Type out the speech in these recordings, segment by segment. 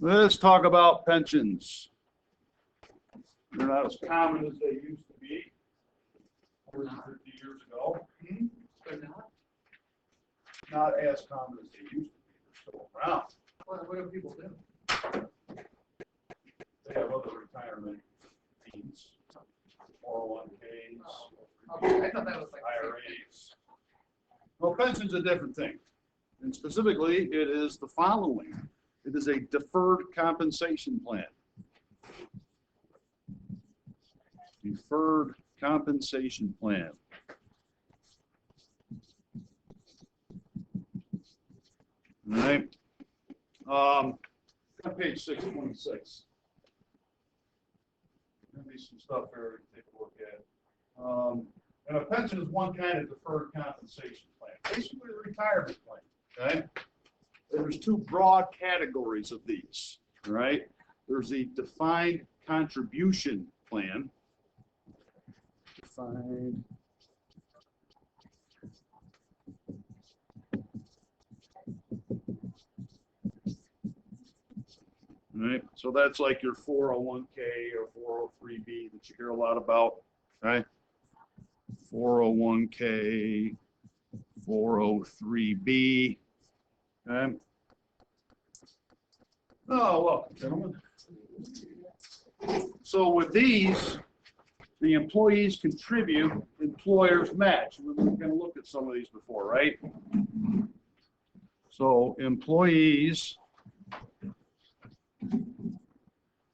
Let's talk about pensions. They're not as common as they used to be 40, 50 years ago. They're not? Not as common as they used to be. They're still around. What do people do? They have other retirement needs, 401ks, I thought that was like. IRAs. Well, pension's a different thing. And specifically, it is the following. It is a deferred compensation plan. Deferred compensation plan. All right. On page 626. There'll be some stuff here to take a look at. And a pension is one kind of deferred compensation plan, basically a retirement plan. Okay. There's two broad categories of these. All right. There's the defined contribution plan. Defined. All right, so that's like your 401k or 403b that you hear a lot about, right? 401k, 403b. Okay. Oh, welcome, gentlemen. So with these, the employees contribute, employers match. We're going to look at some of these before, right? So employees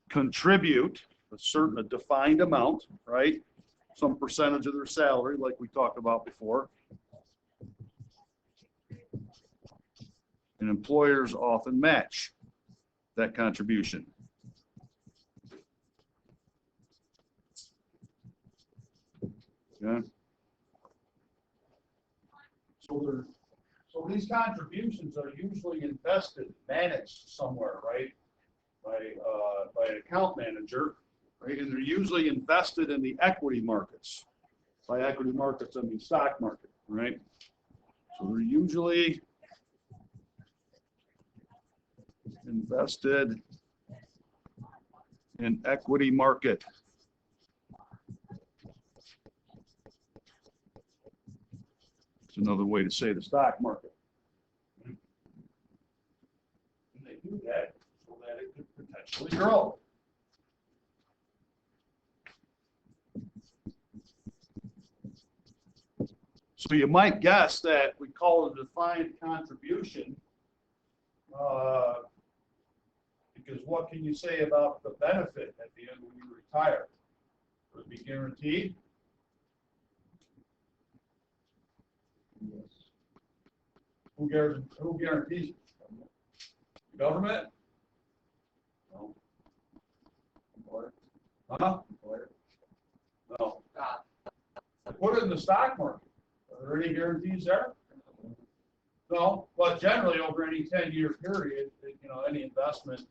contribute a defined amount, right? Some percentage of their salary, like we talked about before. And employers often match that contribution. Yeah. So these contributions are usually invested, managed somewhere, right? By an account manager, right? And they're usually invested in the equity markets. By equity markets, I mean stock market, right? So they're usually invested in equity market. It's another way to say the stock market. And they do that so that it could potentially grow. So you might guess that we call it a defined contribution because what can you say about the benefit at the end when you retire? Would it be guaranteed? Yes. Who guarantees it? The government? No. Employer? Huh? Employer? No. Put it in the stock market. Are there any guarantees there? No, but generally over any 10-year period, any investment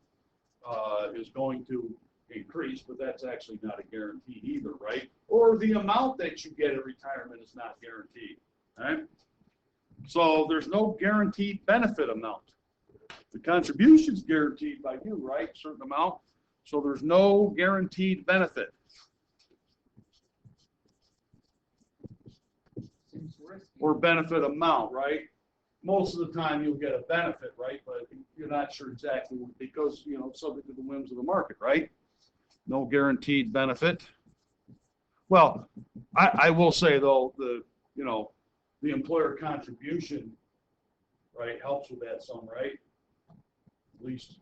is going to increase, but that's actually not a guarantee either, right? Or the amount that you get at retirement is not guaranteed, right? So there's no guaranteed benefit amount. The contribution is guaranteed by you, right? Certain amount. So there's no guaranteed benefit. Or benefit amount, right? Most of the time you'll get a benefit, right? But you're not sure exactly because, subject to the whims of the market, right? No guaranteed benefit. Well, I will say though, the employer contribution, right, helps with that some, right? At least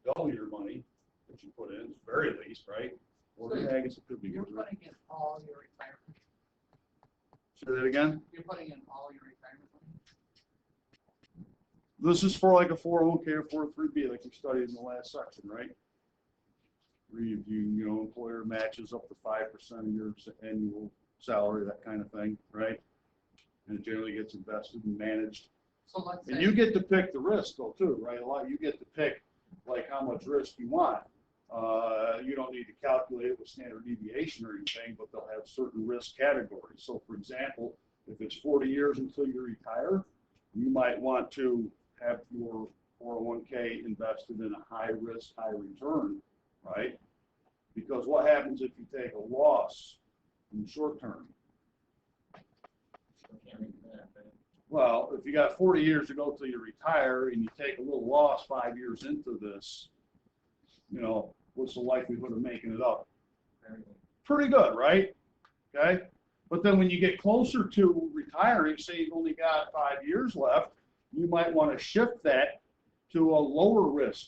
double your money that you put in, very least, right? Or So I guess it could be. You're putting in all your retirement. Say that again? You're putting in all your retirement money? This is for like a 401k or 403b, like we studied in the last section, right? Where employer matches up to 5% of your annual salary, that kind of thing, right? And it generally gets invested and managed. So let's say. And you get to pick the risk though too, right? You get to pick like how much risk you want. You don't need to calculate it with standard deviation or anything, but they'll have certain risk categories. So for example, if it's 40 years until you retire, you might want to have your 401k invested in a high risk, high return, right? Because what happens if you take a loss in the short term? Well, if you got 40 years to go till you retire and you take a little loss 5 years into this, you know, what's the likelihood of making it up? Pretty good, right? Okay. But then when you get closer to retiring, say you've only got 5 years left, you might want to shift that to a lower risk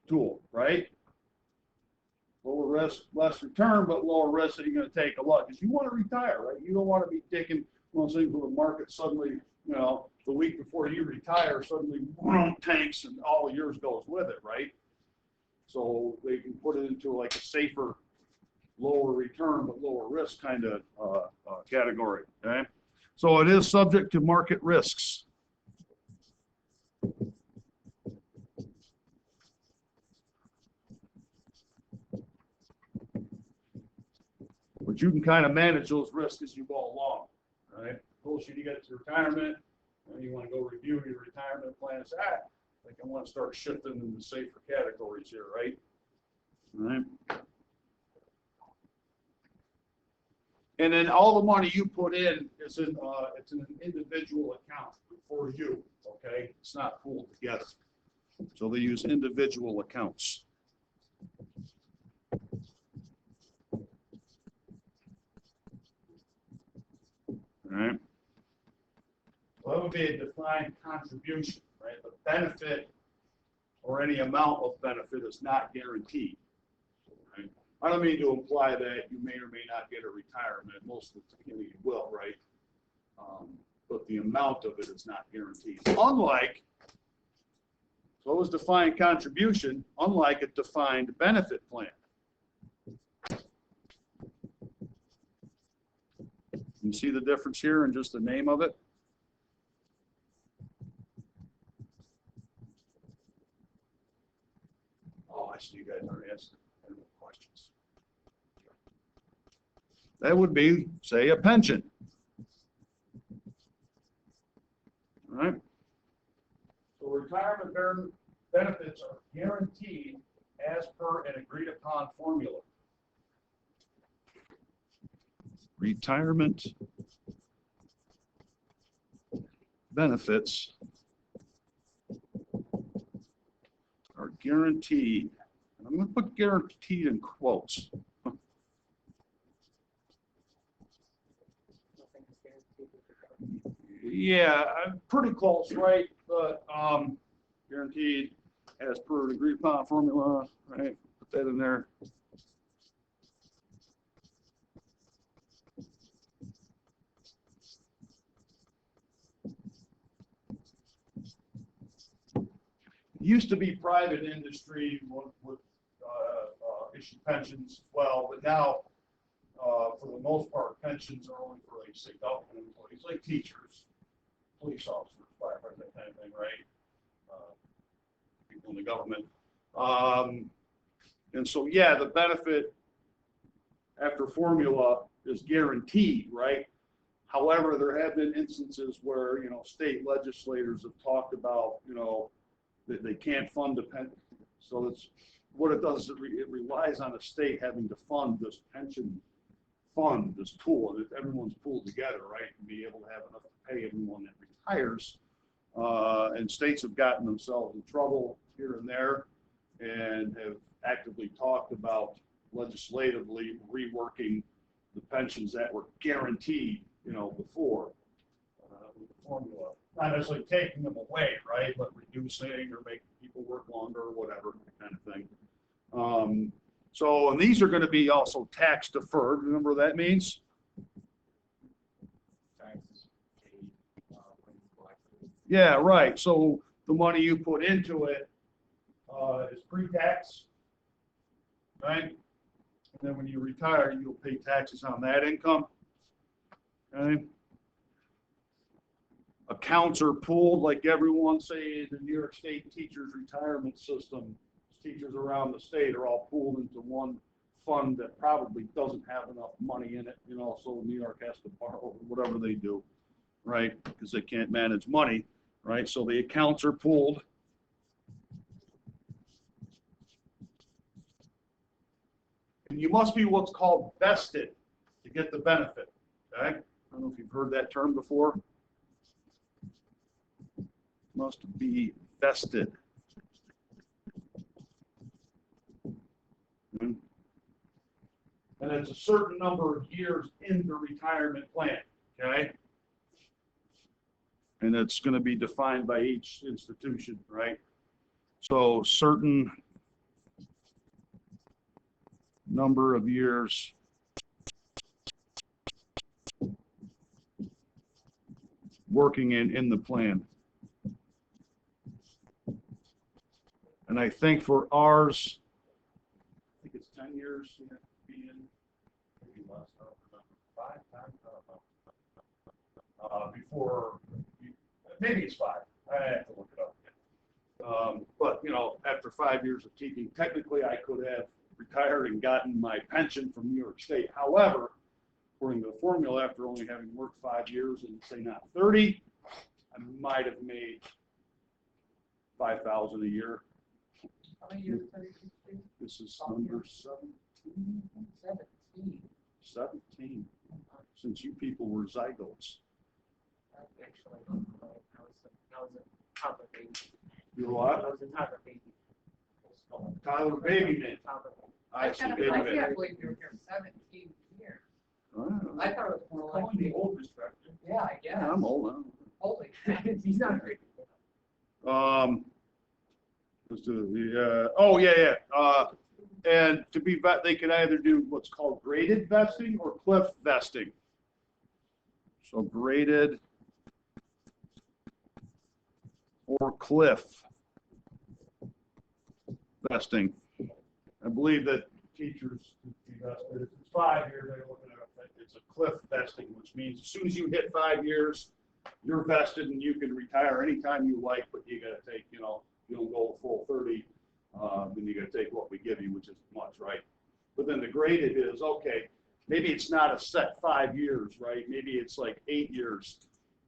tool, right? Lower risk, less return, but lower risk that you're going to take a lot because you want to retire, right? You don't want to be taking one of those things where the market suddenly, you know, the week before you retire, suddenly tanks and all of yours goes with it, right? So they can put it into like a safer, lower return but lower risk kind of category. Okay, so it is subject to market risks. But you can kind of manage those risks as you go along. Right? Closer you get to retirement, and you want to go review your retirement plan. Say, I think I want to start shifting into safer categories here, right? All right. And then all the money you put in is in it's in an individual account for you. Okay, it's not pooled together. So they use individual accounts. All right. Well, that would be a defined contribution, right? The benefit or any amount of benefit is not guaranteed. Right? I don't mean to imply that you may or may not get a retirement. Most of the time you will, right? But the amount of it is not guaranteed. Unlike, so it was defined contribution, unlike a defined benefit plan. You see the difference here in just the name of it? Oh, I see you guys are asking questions. That would be, say, a pension. All right. So retirement benefits are guaranteed as per an agreed upon formula. Retirement benefits are guaranteed. And I'm going to put guaranteed in quotes. Yeah, I'm pretty close, right? But guaranteed as per an agreed upon formula, right? Put that in there. Used to be private industry would issue pensions as well, but now, for the most part, pensions are only for, like, say, government employees, like teachers, police officers, firefighters, that kind of thing, right? People in the government. And so, yeah, the benefit after formula is guaranteed, right? However, there have been instances where, you know, state legislators have talked about, you know, that they can't fund the pension. So it's what it does is it relies on a state having to fund this pension fund, this pool, that everyone's pooled together, right, and be able to have enough to pay everyone that retires. And states have gotten themselves in trouble here and there and have actively talked about legislatively reworking the pensions that were guaranteed, you know, before with the formula. Not necessarily taking them away, right, but reducing or making people work longer or whatever, kind of thing. So, and these are going to be also tax deferred. Remember what that means? Yeah, right. So the money you put into it is pre-tax, right? And then when you retire, you'll pay taxes on that income. Okay. Accounts are pooled, like everyone, say, the New York State teachers retirement system is teachers around the state are all pooled into one fund that probably doesn't have enough money in it, you know, so New York has to borrow whatever they do, right? Because they can't manage money, right? So the accounts are pooled. And you must be what's called vested to get the benefit, okay? I don't know if you've heard that term before. Must be vested. And it's a certain number of years in the retirement plan, okay? And it's going to be defined by each institution, right? So certain number of years working in the plan. And I think for ours, I think it's 10 years you have to be in. Maybe less, I don't remember. 5 times, I don't know. Before, maybe it's 5. I have to look it up. But, you know, after 5 years of teaching, technically I could have retired and gotten my pension from New York State. However, according to the formula, after only having worked 5 years and say not 30, I might have made $5,000 a year. How many years are you? This is number 17. 17. Since you people were zygotes. Actually, I was a toddler baby. You were what? I was a toddler baby. Tyler Babyman. I see I Babyman. can't believe you were here 17 years. I thought it was more like the old instructor. Yeah, I guess. Yeah, I'm old now. Holy, he's not very. Let's do the, oh, yeah. And to be vet, they can either do what's called graded vesting or cliff vesting. So graded or cliff vesting. I believe that teachers, it's 5 years, they're looking at it, it's a cliff vesting, which means as soon as you hit 5 years, you're vested and you can retire anytime you like, but you got to take, you know, you don't go full 30, then you got to take what we give you, which is much, right? But then the graded is, okay, maybe it's not a set 5 years, right? Maybe it's like 8 years.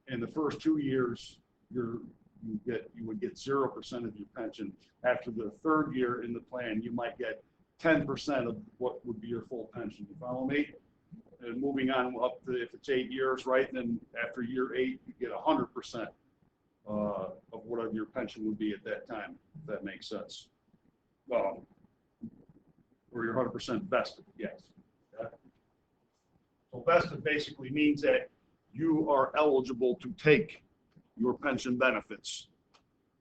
In the first 2 years, you would get 0% of your pension. After the third year in the plan, you might get 10% of what would be your full pension. You follow me? And moving on up to, if it's 8 years, right, then after year 8, you get 100% of whatever your pension would be at that time, if that makes sense. Or you're 100% vested, yes. Okay. So vested basically means that you are eligible to take your pension benefits,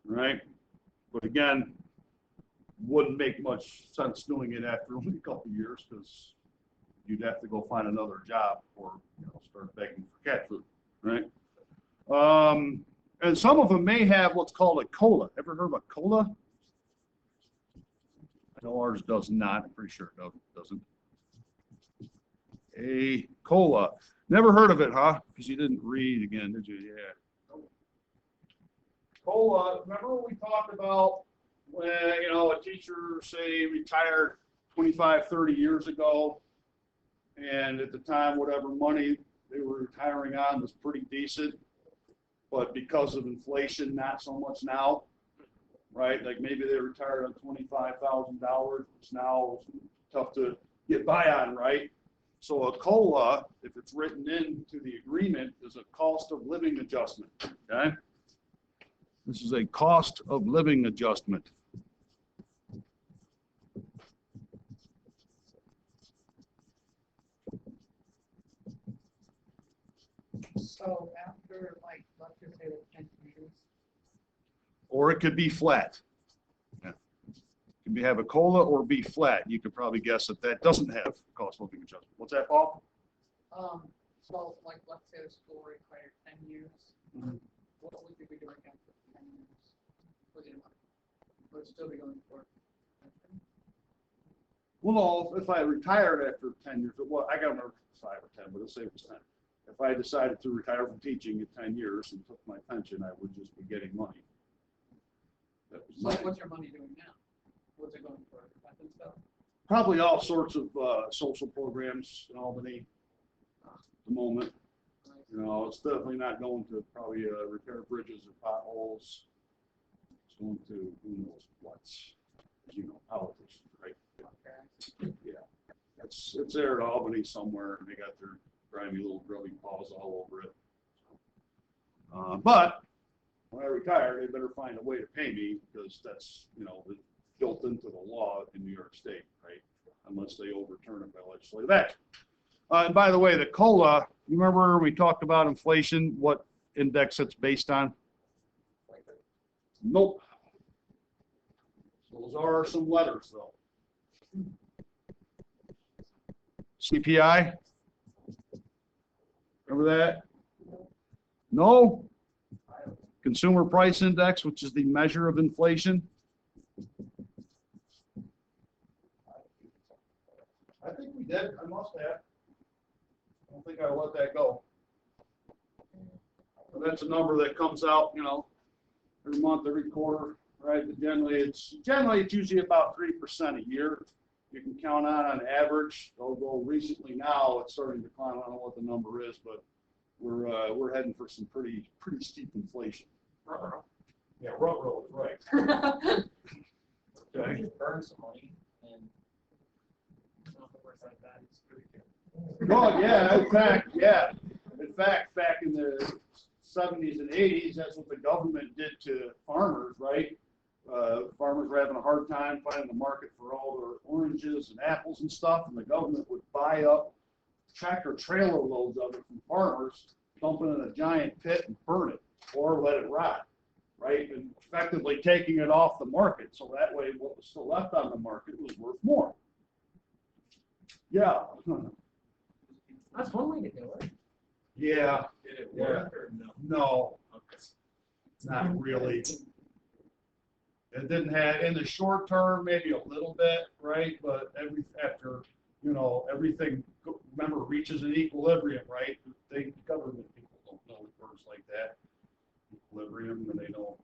right? But again, wouldn't make much sense doing it after only a couple of years because you'd have to go find another job or, you know, start begging for cat food, right? And some of them may have what's called a COLA. Ever heard of a COLA? I know ours does not. I'm pretty sure it doesn't. A COLA. Never heard of it, huh? Because you didn't read again, did you? Yeah. COLA, remember what we talked about when, you know, a teacher, say, retired 25, 30 years ago, and at the time, whatever money they were retiring on was pretty decent, but because of inflation, not so much now, right? Like maybe they retired on $25,000, which now is tough to get by on, right? So a COLA, if it's written into the agreement, is a cost of living adjustment, okay? This is a cost of living adjustment. So after, like, let's just say the 10 years. Or it could be flat. Yeah. It could have a COLA or be flat. You could probably guess that that doesn't have cost of living adjustment. What's that, Paul? So like, let's say the school required 10 years. Mhm. What would you be doing after 10 years? Would it still be going for? Well, no, if I retired after 10 years, well, I got to remember 5 or 10, but let's say it was 10. If I decided to retire from teaching at 10 years and took my pension, I would just be getting money. That was So my, what's your money doing now? What's it going for? Nothing stuff? Probably all sorts of social programs in Albany at the moment. You know, it's definitely not going to probably repair bridges or potholes. It's going to who knows what's, you know, politicians, right? Okay. Yeah, it's there at Albany somewhere, and they got their grimy little grubby paws all over it. But when I retire, they better find a way to pay me, because that's, you know, built into the law in New York State, right? Unless they overturn it by legislative action. And by the way, the COLA, you remember we talked about inflation, what index it's based on? Nope. Those are some letters, though. CPI? Remember that? No? Consumer Price Index, which is the measure of inflation? I think we did. I must have. I don't think I let that go. But that's a number that comes out, you know, every month, every quarter, right? But generally it's usually about 3% a year. You can count on average. Although recently now it's starting to climb. I don't know what the number is, but we're heading for some pretty steep inflation. Yeah, railroad, right. Okay. You burn some money and like that, it's pretty good. Oh, yeah, in fact, back in the 70s and 80s, that's what the government did to farmers, right? Farmers were having a hard time finding a market for all their oranges and apples and stuff, and the government would buy up tractor trailer loads of it from farmers, dump it in a giant pit and burn it, or let it rot, right? And effectively taking it off the market, so that way what was still left on the market was worth more. Yeah. That's one way to do it. Yeah. Did it Yeah. work or no? No, Okay. not really. It didn't have, in the short term, maybe a little bit, right? But after, you know, everything, remember, reaches an equilibrium, right? Government people don't know words like that. Equilibrium, and they don't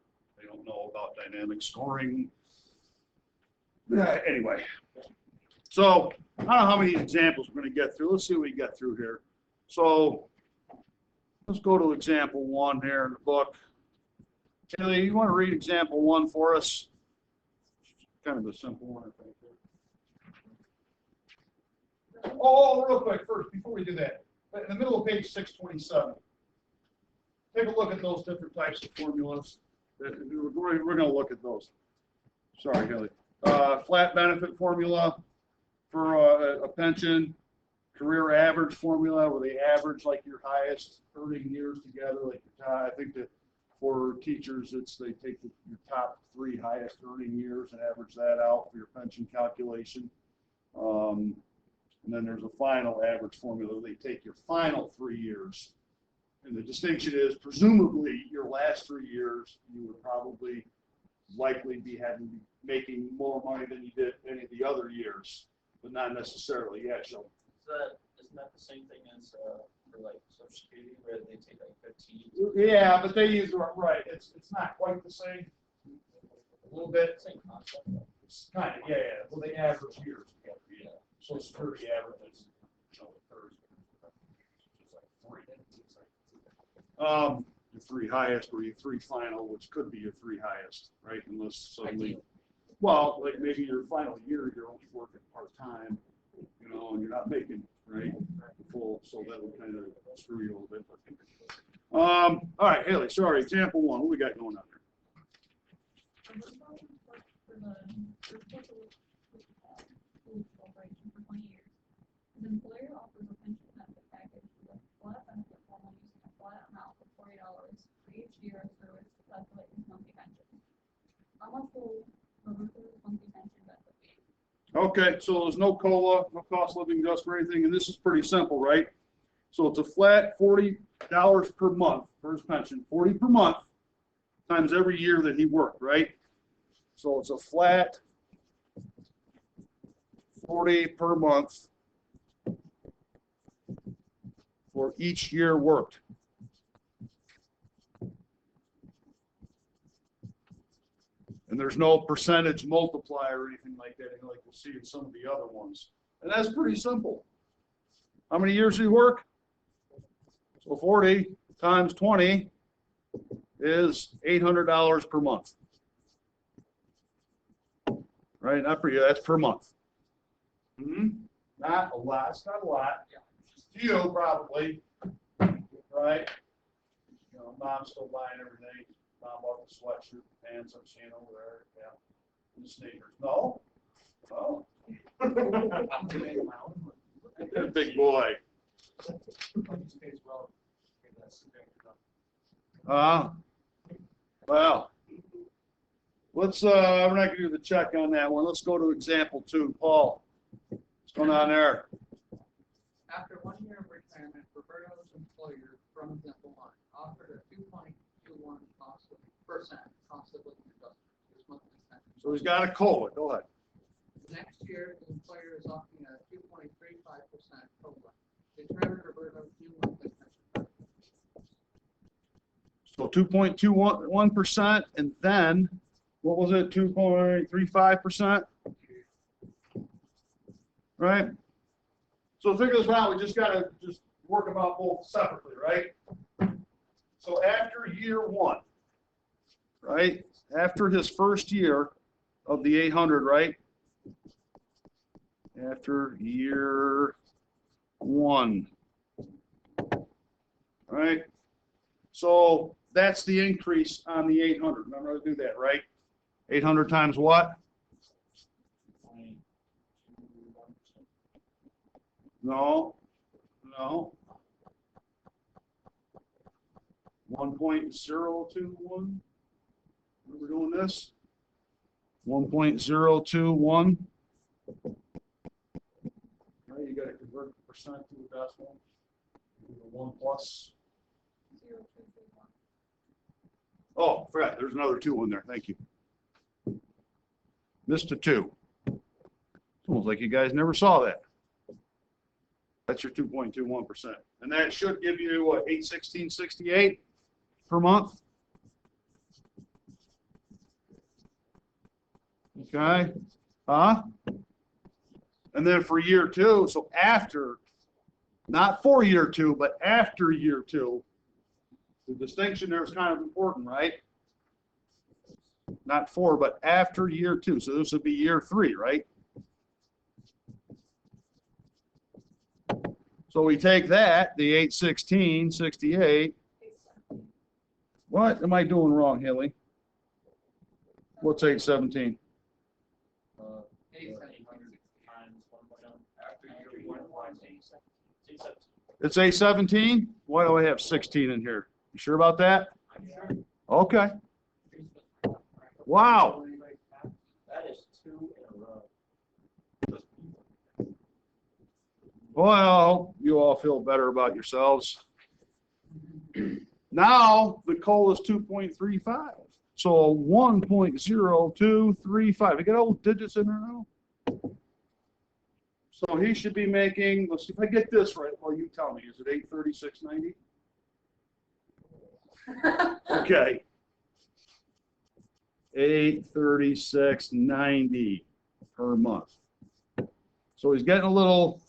know about dynamic scoring. Yeah, anyway. So I don't know how many examples we're going to get through. Let's see what we get through here. So let's go to example 1 here in the book. Kelly, you want to read example 1 for us? Kind of a simple one, I think. Oh, real quick first, before we do that, in the middle of page 627, take a look at those different types of formulas. We're going to look at those. Sorry, Kelly. Flat benefit formula for a pension, career average formula where they average like your highest earning years together, like I think that for teachers they take your top 3 highest earning years and average that out for your pension calculation. And then there's a final average formula. They take your final 3 years. And the distinction is, presumably, your last 3 years, you would probably likely be making more money than you did any of the other years, but not necessarily. Yeah, so. Isn't that the same thing as for like Social Security, where they take like 15? Yeah, but they use, right, it's not quite the same. A little bit. Same concept. It's kind of, yeah. Well, they average years together, yeah. Social Security averages, you know, the third. Your 3 highest or your 3 final, which could be your 3 highest, right? Unless suddenly, well, like maybe your final year, you're only working part-time, you know, and you're not making, right, full, so that would kind of screw you a little bit. All right, Haley, sorry, example 1, what we got going on there? For 20 years. The employer offers a pension benefit package with a flat benefit formula using a flat amount of $40 for each year of service to calculate his monthly pension. How much will the worker's monthly pension benefit be? Okay, so there's no COLA, no cost of living adjustment or anything, and this is pretty simple, right? So it's a flat $40 per month for his pension, 40 per month times every year that he worked, right? So it's a flat 40 per month for each year worked. And And there's no percentage multiplier or anything like that, like you'll see in some of the other ones. And that's pretty simple. How many years do you work? So 40 times 20 is $800 per month. Right, not per year, that's per month. Not a lot, it's not a lot. To you, probably, right? You know, mom's still buying everything. Mom bought the sweatshirt, pants I'm seeing over there, yeah. And the sneakers. No? No? Big boy. Well, let's, we're not gonna do the check on that one. Let's go to example 2. Paul, what's going on there? After 1 year of retirement, Roberto's employer from example 1 offered a 2.21% cost of living adjustment. His monthly expense. So he's got a COLA, go ahead. Next year, the employer is offering a 2.35% COLA. Determine Roberto's new monthly pension. So 2.21%, and then, what was it, 2.35%? Right? So figure this out, we just gotta just work about both separately, right? So after year 1, right? After his first year of the 800, right? After year 1. Right? So that's the increase on the 800. Remember to do that, right? 800 times what? No. 1.021. We're doing this. 1.021. Right, you got to convert the percent to a decimal. 1 plus. 0.231. Oh, forgot. There's another 2 in there. Thank you. Missed a 2. Almost like you guys never saw that. That's your 2.21%. And that should give you, what, $816.68 per month? Okay. Huh? And then for year 2, so after, not for year 2, but after year 2, the distinction there is kind of important, right? Not for, but after year 2. So this would be year 3, right? So we take that, the 816.68. What am I doing wrong, Haley? What's 817? 800 times 1.0 after year 1. It's 817? Why do I have 16 in here? You sure about that? I'm sure. Okay. Wow. That is 2 in a row. Well, you all feel better about yourselves. Now the COLA is 2.35. So 1.0235. We got all digits in there now. So he should be making, let's see if I get this right. Well, you tell me, is it 836.90? Okay. 836.90 per month. So he's getting a little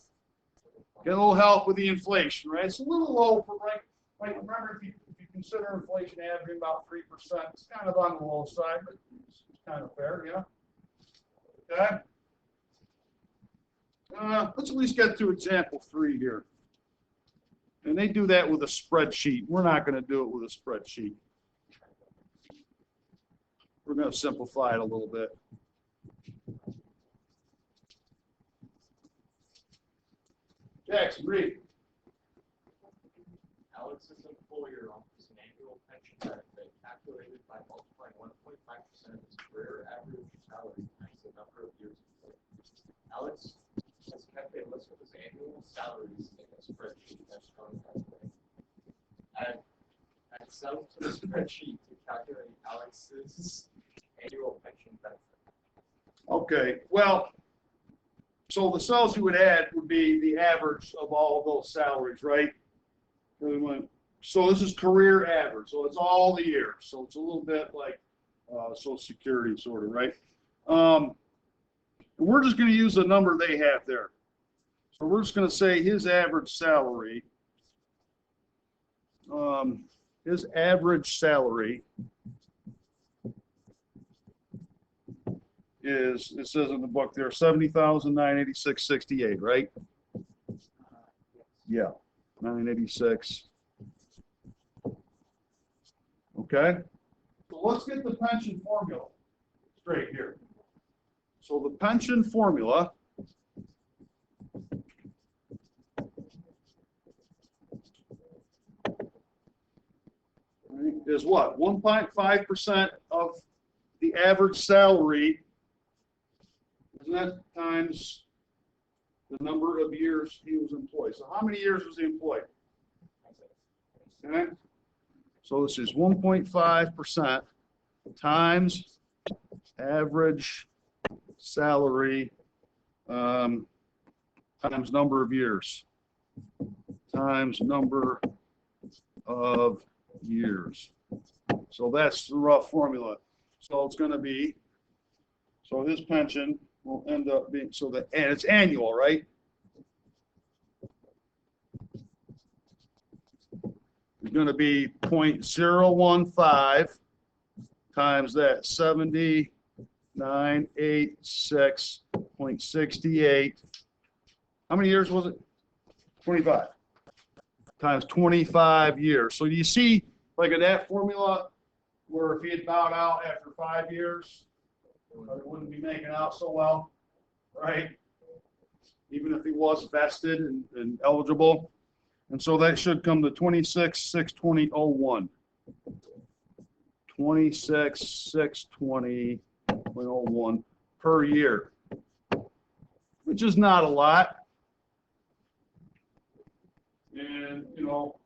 help with the inflation, right? It's a little low for right. Like remember, if you consider inflation averaging about 3%, it's kind of on the low side, but it's kind of fair, yeah. Okay. Let's at least get to example 3 here. And they do that with a spreadsheet. We're not going to do it with a spreadsheet. We're going to simplify it a little bit. Jackson, read. Alex's employer offers an annual pension benefit calculated by multiplying 1.5% of his career average salary times the number of years employed. Alex has kept a list of his annual salaries in a spreadsheet that's shown as way. Add Excel to the spreadsheet to calculate Alex's annual pension benefit. Okay, well, so the cells you would add would be the average of all of those salaries, right? So this is career average, so it's all the years. So it's a little bit like Social Security sort of, right? We're just gonna use the number they have there. So we're just gonna say his average salary, his average salary is, it says in the book there, 70,986.68, right? Yeah, 986. Okay, so let's get the pension formula straight here. So the pension formula is what? 1.5% of the average salary, isn't that, times the number of years he was employed. So how many years was he employed? Okay. So this is 1.5% times average salary times number of years times number of years. So that's the rough formula. So it's going to be, so his pension will end up being, so that, and it's annual, right? It's going to be 0.015 times that 70,986.68. How many years was it? 25. Times 25 years. So you see, like in that formula, where if he had bowed out after 5 years, he wouldn't be making out so well, right? Even if he was vested and eligible. And so that should come to 26,620.01. 26,620.01 per year, which is not a lot. And, you know,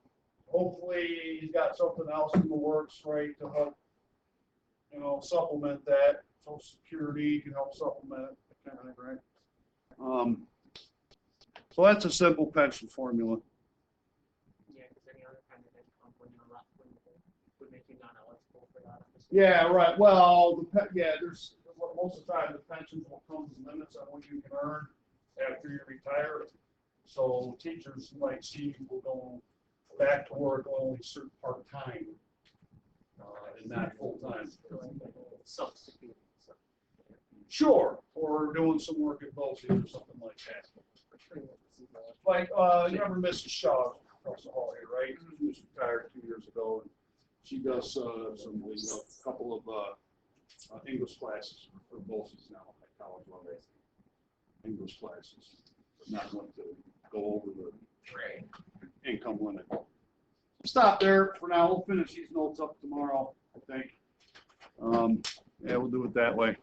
hopefully he's got something else in the works, right, to help, you know, supplement that. Social Security can help supplement it, kind of thing, right? So that's a simple pension formula. Yeah, because any other kind of income would make you non-eligible for that. Yeah, right. Well, there's most of the time the pensions will come to limits on what you can earn after you retire. So teachers might see people going back to work only certain part-time and not full-time. Substitute. Sure, or doing some work at BOCES or something like that. Like, you remember Mrs. Shaw across the hall here, right? She was retired 2 years ago. And she does a couple of English classes for BOCES now at college level. English classes, but not going to go over the income limit. Stop there for now. We'll finish these notes up tomorrow, I think. Yeah, we'll do it that way.